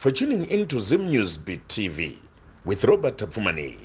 for tuning into Zim News Beat TV with Robert Tapfumani.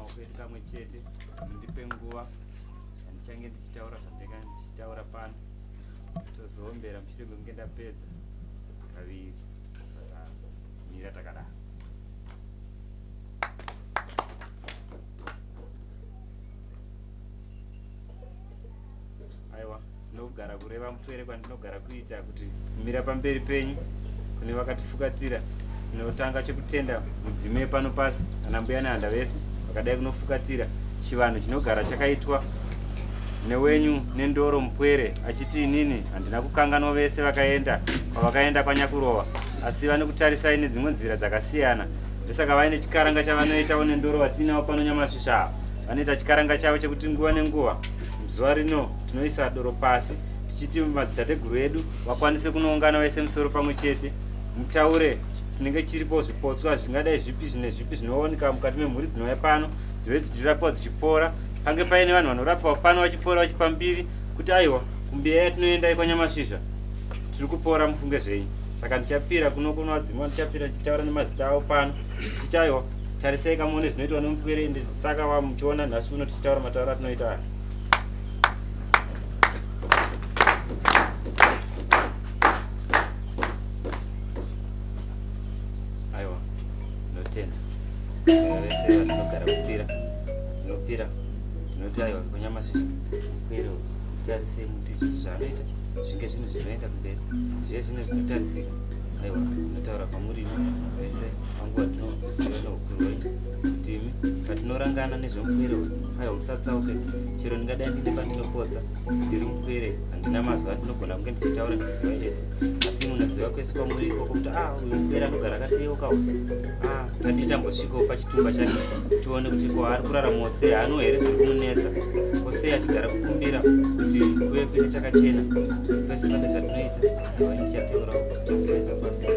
maoko edu kamwe chete, mundipe nguva ndichange ndichitaura zvandanga ndichitaura pano, tozoombera mushure mekunge ndapedza kaviri. Mira takadaro. Aiwa, ndinogara kureva mupwere kwandinogara kuita kuti kumira pamberi penyu kune vakatifukatsira. Tinotanga chekutenda mudzime pano pasi kana mbuya nehanda vese vakadai kunofukatsira chivanhu chinogara chakaitwa newenyu nendoro mupwere, achiti inini handina kukanganwa vese vakaenda kwavakaenda kwanyakurova, asi vane kutarisai nedzimwe nzira dzakasiyana. Ndosaka vaine chikaranga chavanoitawo nendoro vatinawo pano Nyamasvisva. Vanoita chikaranga chavo chekuti nguva nenguva zuva rino tinoisa doro pasi tichiti madzitateguru edu vakwanise kunoungana vese musoro pamwe chete, mutaure chinenge chiripo, zvipotswa zvingadai zvipi zvipi zvinooneka mukati memhuri dzinouya pano dzive dzichirapiwa dzichipora. Pange paine vanhu vanorapiwa pano vachipora vachipambiri kuti aiwa kumbiya yatinoenda kwaNyamasvisva tiri kupora, mufunge zvenyu. Saka ndichapira kunokuno vadzimwa, ndichapira chitaura nemazita avo pano tichiti aiwa tarisai kamuone zvinoitwa nomupwere. Saka vamuchiona nhasi uno tichitaura matauro atinoita aya. Aiwa ndinotenda vese vatinogara tinopira tinoti aiwa kwaNyamasvisva mupwere tarisei muti izvozvo zvaanoita zvinge zvinhu zvinoenda kumberi, zvive zvinhu zvinotarisika. Aiwa ndinotaura kwamuri vese panguva ndinokuziva neukuru hwenyu kuti imi patinorangana nezvemupwere uyu, aiwa musatsauke. Chero ndingadai ndine pandinopodza ndiri mupwere, handina mazuva andinogona kunge ndichitaura ndichiziva ese, asi munoziva kwese kwamuri ikoko kuti uyu mupwere anogara akateyeuka uyu, tandii tambosvikawo pachitumba chake tione kuti ko ari kuraramawo sei, haano here zviri kumunetsa, ko sei achigara kukumbira kuti kuve kuine chakachena. Kwese pane zvatinoita, aiwa ndichateurawo zvakusaita basa.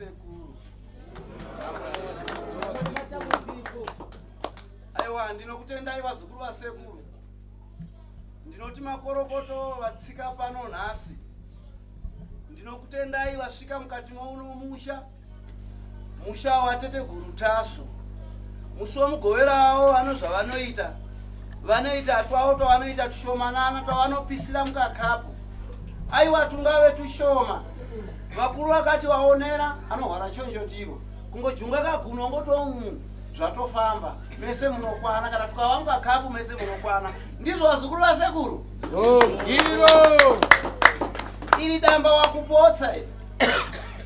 vasekuru. Aiwa, ndinokutendai vazukuru vasekuru. Ndinoti makorokoto vatsika pano nhasi. Ndinokutendai vasvika mukati mauno musha wateteguru Tasvo. Musi womugoverawo vano zvavanoita. Vanoita twavo twavanoita tushomanana twavanopisira mukakapu. Aiwa, tungave tushoma. Vakuru vakati vaonera anorwara chonjotiro. Kungojunga kaguno ngotomu zvatofamba. Mese munokwana kana tukava mukakapu mese munokwana. Ndizvo vazukuru vasekuru. Ndiro. Iri damba wakupotsa iri.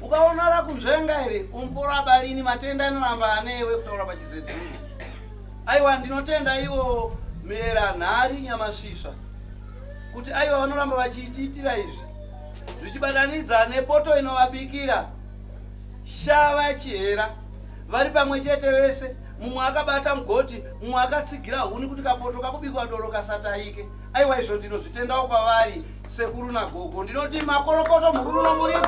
Ukaona rakunzvenga iri umpora barini matenda anoramba anewe kutaura pachizezuru. Aiwa, ndinotenda ivo mera nhari nyamasvisva kuti aiwa vanoramba vachiitira izvi zvichibatanidza nepoto inovabikira shava chihera vari pamwe chete vese, mumwe akabata mugoti, mumwe akatsigira huni kuti kapoto kakubikwa doro kasataike. Aiwa, izvo ndinozvitendawo kwavari sekuru nagogo. Ndinoti makorokoto mukuru nomuridzo.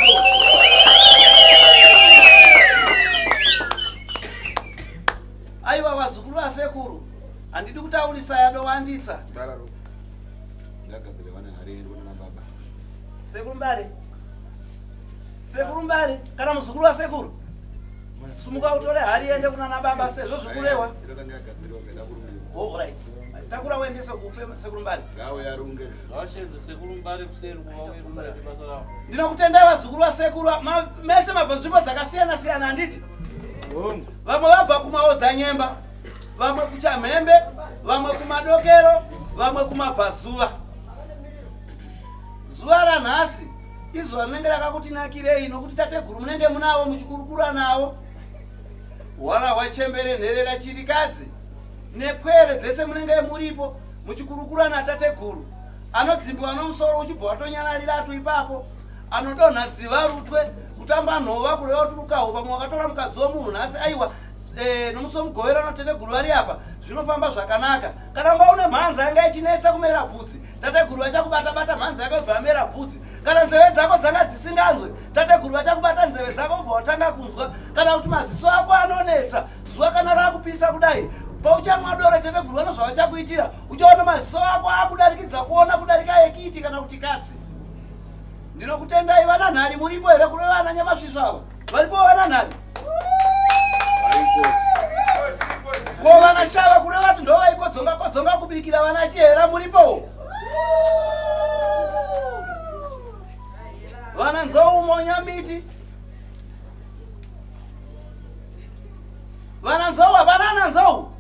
Aiwa, vazukuru vasekuru, handidi kutaurisa yadowanditsa. Sekuru Mbare, kana muzukuru wasekuru, sumuka utore hari ende kunana baba sezvo zvikurewa. Alright. Takura uendese kupe Sekuru Mbare. Ndinokutendai vazukuru vasekuru, mese mabva nzvimbo dzakasiyana siyana handiti. Vamwe vabva kumaodza nyemba, vamwe kuChamhembe, vamwe kumadokero, vamwe kumabvazuva. Zuva ranhasi izuva rinenge rakakutinakirei nokuti tateguru munenge munavo muchikurukura navo. Hwara hwachembere nherera chirikadzi nepwere dzese munenge muripo muchikurukura natateguru. Anodzimbiwa nomusoro uchibva watonyararira ipapo. Anodonha dziva rutwe kutamba nhova kureva turukaho pamwe wakatora mukadzi womunhu nhasi. Aiwa, nomusi mugovera notateguru vari apa zvinofamba zvakanaka. Kana unga une mhanza yanga ichinetsa kumera bvudzi, tateguru vachakubata mhanza yako ibva yamera bvudzi. Kana nzeve dzako dzanga dzisinganzwe, tateguru vachakubata nzeve dzako ubva watanga kunzwa. Kana kuti maziso ako anonetsa, zuva kana rakupisa kudai, pauchamwa doro tateguru vano zvavachakuitira, uchaona maziso ako akudarikidza kuona kudarika ekiti kana kuti katsi. Ndinokutendai vana nhari, muripo here kune vana nyamasvisva ava? Varipo vana nhari? Ko vana shava kune vati ndo vaikodzonga kubikira vana chihera, muripo? Vana nzou monyambiti, vana nzou hapana nzou.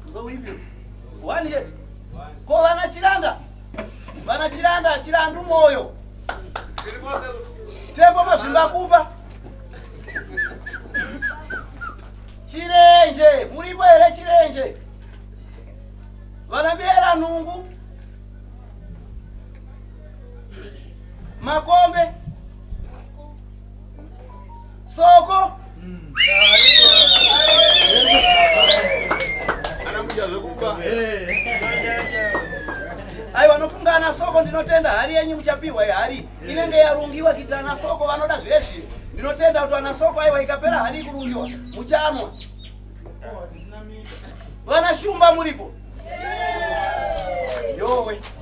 Nzou ipyo wani chete. Ko vana chiranda, vana chiranda, chirandu moyo, tembo mazvimbakupa, chirenje, muripo here chirenje? Vana mbera nungu, makombe, soko. Aiwa, nofungana soko. Ndinotenda hari yenyu muchapiwa hari inenge yarungiwa kuitira na soko vanoda zvezvi. Ndinotenda kuti vana soko aiwa ikapera hari kurungiwa muchanwa. Vana shumba muripo?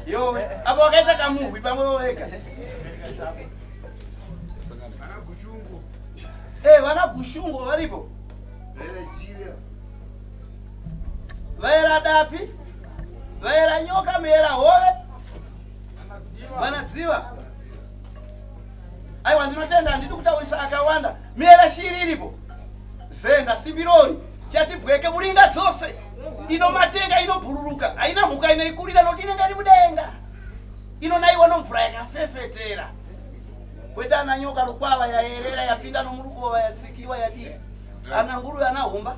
Yowe apa wakaita kamuhwi pamwe wega. Vana gushungu varipo? Vaera dapi, vaera nyoka, mera hove, vana dziva. Aiwa, ndinotenda handidi kutaurisa akawanda. Mera shiri iripo? Zenda, sibirori, chati bweke muringa dzose. Ino matenga inobhururuka, haina mhuka inoikurira nokuti inenge iri mudenga. Inonaiwa nomvura yakafefetera. Kwete ana nyoka rukwava yaerera yapinda nomurukova yatsikiwa yadii. Ana nguru yana humba.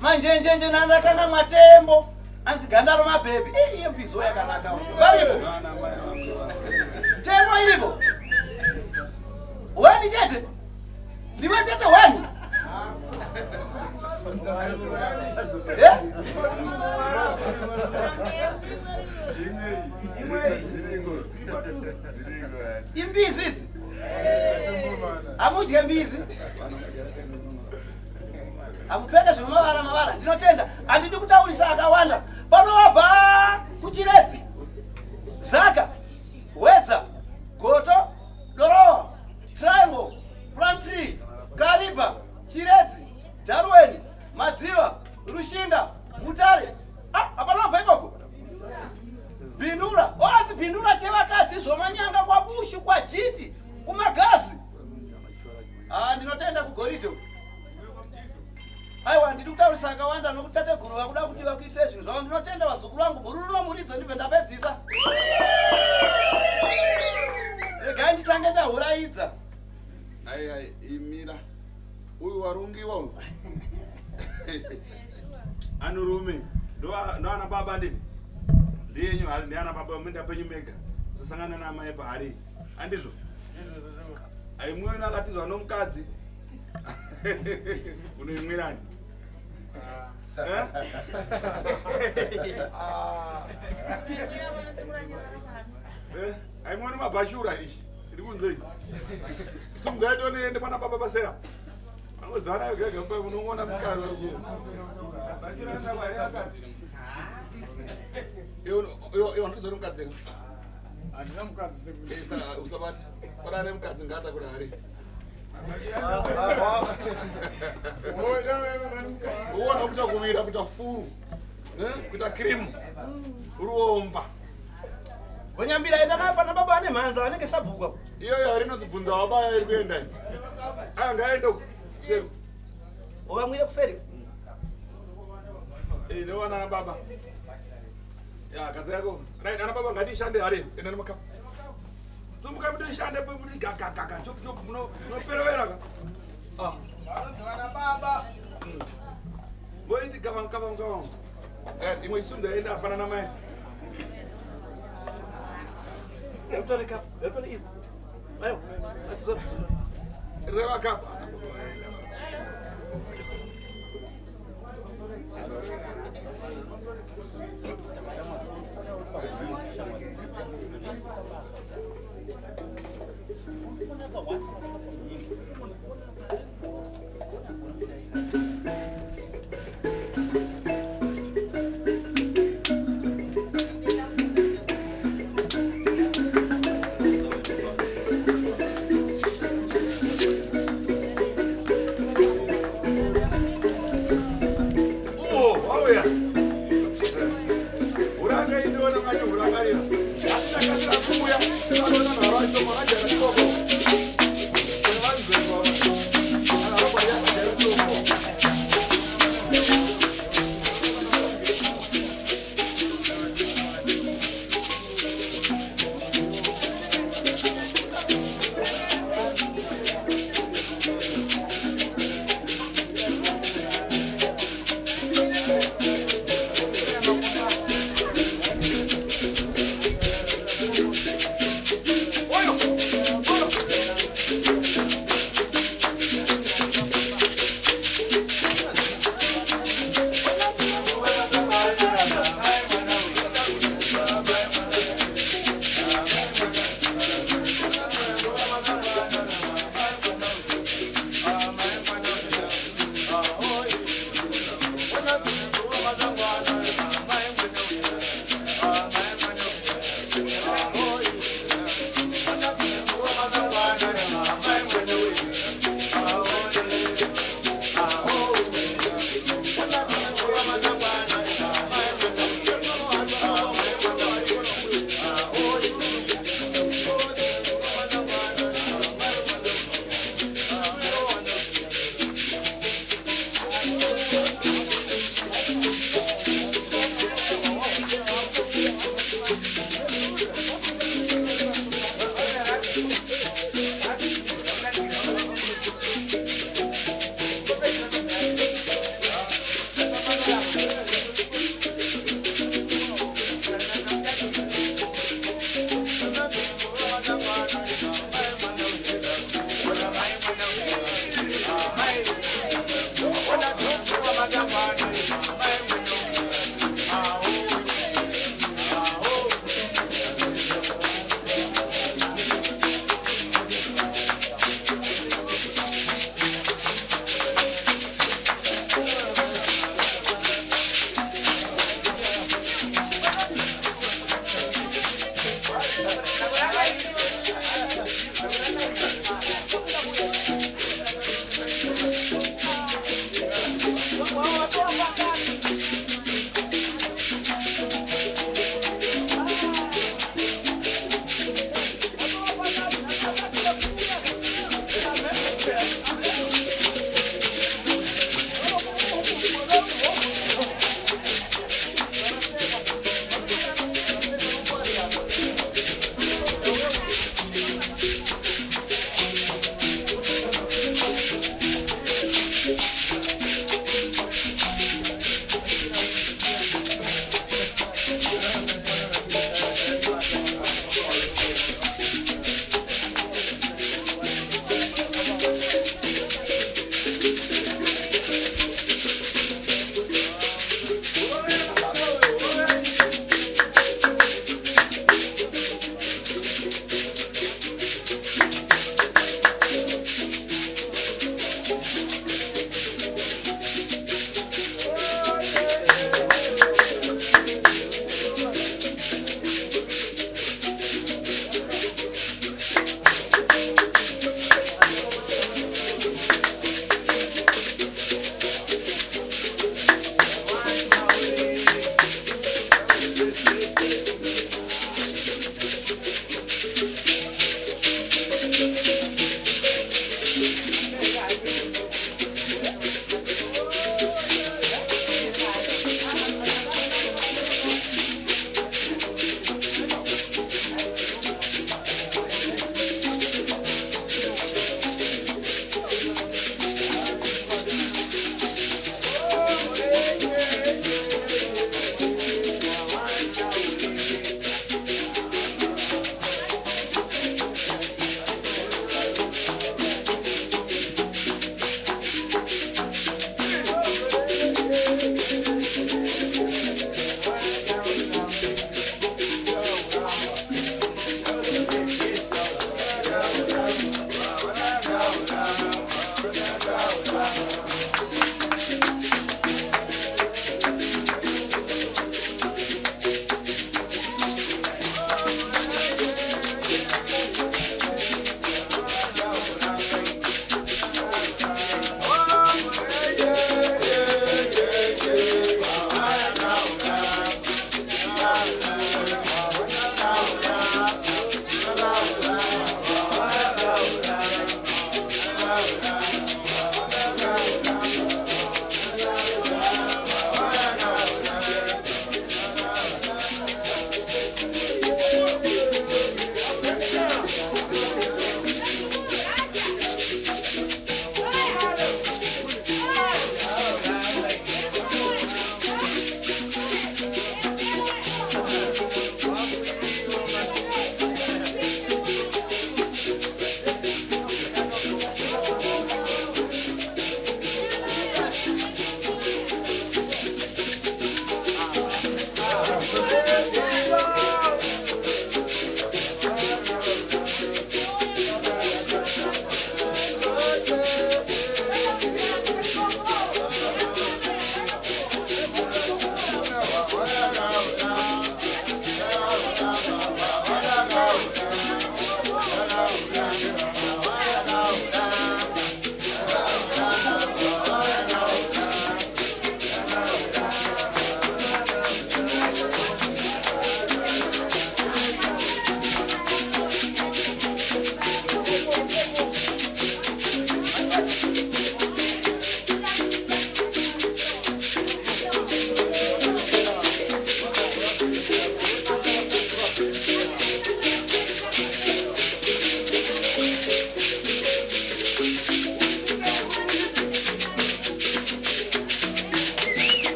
Manjenjenje nandakanga matembo. Anzi gandaro mabhebi. Iyo mbizo yakanaka. Varipo? Tembo iripo? Wani chete? Ndiwe chete wani? imbizi idzi amudye mbizi amupfeke zvinomavara ndinotenda handidi kutaurisa akawanda pano wabva kuchiredzi zaka wedza goto dorowa triangle plantri kariba chiredzi darweni madziva rushinga mutare hapana wabva ikoko bhindura oanzi bhindura chevakadzi zvomanyanga kwabushu kwajiti kumagazi ndinotenda kugoridho aiwa ndidi kutaurisa akawanda nokuti tateguru vakuda kuti vakuitire zvinhu zvavo ndinotenda vazukuru vangu bhuru rinomuridza ndibve ndapedzisa regai nditange ndahuraidza ai imira uyu warungiwa uyu anurume ndo ana baba nditi ndiyenyu hari ndiana baba menda penyu mega kusangana namai pahari andizvo aimwena akatizwa nomukadzi unoimwirani aimwena mabhashura ichi iri kunzei simungaitonende mwana baba pasera angozara gagape unoona mukari iwo ndizori mukadzi handina mukadzi sekudai usabati parane mukadzi ngata kuti hari uona kuita kuvira kuita furu kuita krimu ruomba gonyambira endakapana baba ane mhanza anenge sabhuka iyoyo harinozibvunza wabaya iri kuenda ngaende kuseri ovamwire kuseri ndowana ana baba ya kadzi yako right ana baba ngatishande hari enda nemakapu sumuka mutishande kuti gagagaga chop munoperewera ka ana baba ngoiti gavamukavamukavamo imwe isunda enda apana namai revakapu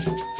Thank you.